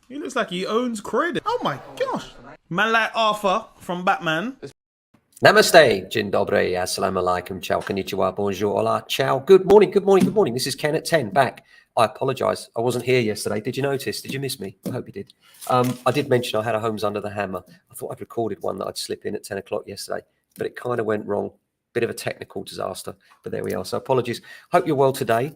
He looks like he owns credit. Oh my gosh. Man like Arthur from Batman. Namaste, Dzień dobry, assalamu alaikum, ciao, konnichiwa, bonjour, hola, ciao, good morning, good morning, good morning. This is Ken at 10, back. I apologise, I wasn't here yesterday. Did you notice? Did you miss me? I hope you did. I did mention I had a Homes Under the Hammer. I thought I'd recorded one that I'd slip in at 10 o'clock yesterday, but it kind of went wrong. Bit of a technical disaster, but there we are. So apologies. Hope you're well today.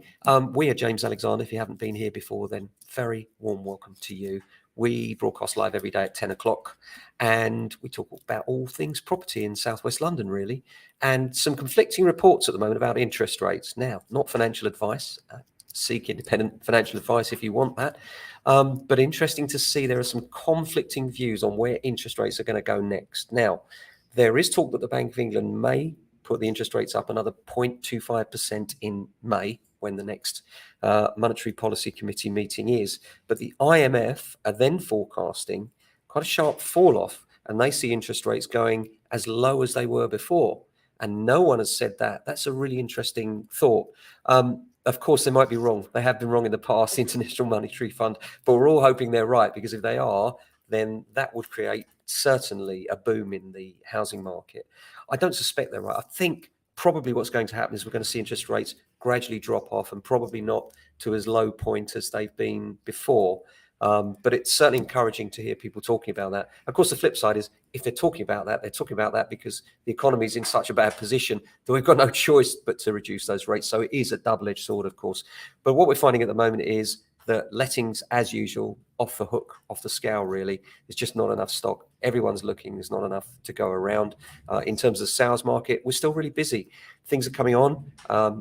We are James Alexander. If you haven't been here before, then very warm welcome to you. We broadcast live every day at 10 o'clock and we talk about all things property in Southwest London, really, and some conflicting reports at the moment about interest rates. Now, not financial advice. Seek independent financial advice if you want that. But interesting to see there are some conflicting views on where interest rates are going to go next. Now, there is talk that the Bank of England may put the interest rates up another 0.25% in May, when the next Monetary Policy Committee meeting is. But the IMF are then forecasting quite a sharp fall off, and they see interest rates going as low as they were before. And no one has said that. That's a really interesting thought. Of course, they might be wrong. They have been wrong in the past, the International Monetary Fund, but we're all hoping they're right, because if they are, then that would create certainly a boom in the housing market. I don't suspect they're right. I think probably what's going to happen is we're going to see interest rates gradually drop off, and probably not to as low point as they've been before. But it's certainly encouraging to hear people talking about that. Of course, the flip side is if they're talking about that, they're talking about that because the economy is in such a bad position that we've got no choice but to reduce those rates. So it is a double-edged sword, of course. But what we're finding at the moment is that lettings, as usual, off the hook, off the scale, really. There's just not enough stock. Everyone's looking. There's not enough to go around. In terms of the sales market, we're still really busy. Things are coming on.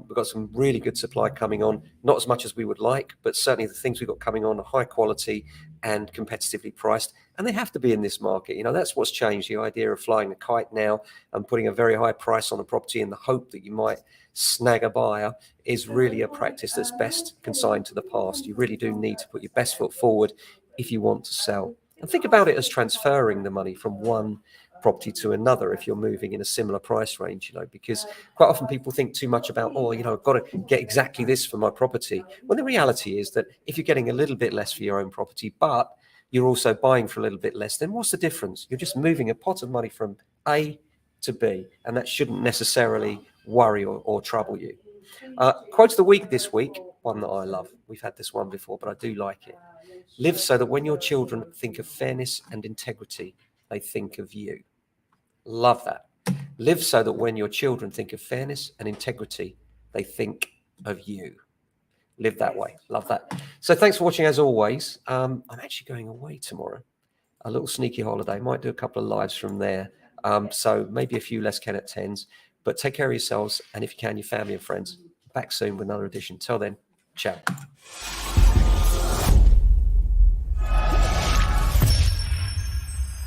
We've got some really good supply coming on. Not as much as we would like, but certainly the things we've got coming on are high quality and competitively priced. And they have to be in this market. You know, that's what's changed. The idea of flying a kite now and putting a very high price on a property in the hope that you might snag a buyer is really a practice that's best consigned to the past. You really do need to put your best foot forward if you want to sell. And think about it as transferring the money from one property to another if you're moving in a similar price range, you know, because quite often people think too much about, oh, you know, I've got to get exactly this for my property. Well, the reality is that if you're getting a little bit less for your own property, but you're also buying for a little bit less, then what's the difference? You're just moving a pot of money from A to B, and that shouldn't necessarily worry or trouble you. Quote of the week this week, one that I love. We've had this one before, but I do like it. Live so that when your children think of fairness and integrity, they think of you. Love that. Live so that when your children think of fairness and integrity, they think of you. Live that way. Love that. So thanks for watching as always. I'm actually going away tomorrow. A little sneaky holiday. Might do a couple of lives from there. So maybe a few less Ken at 10s. But take care of yourselves, and if you can, your family and friends. Back soon with another edition. Till then, ciao.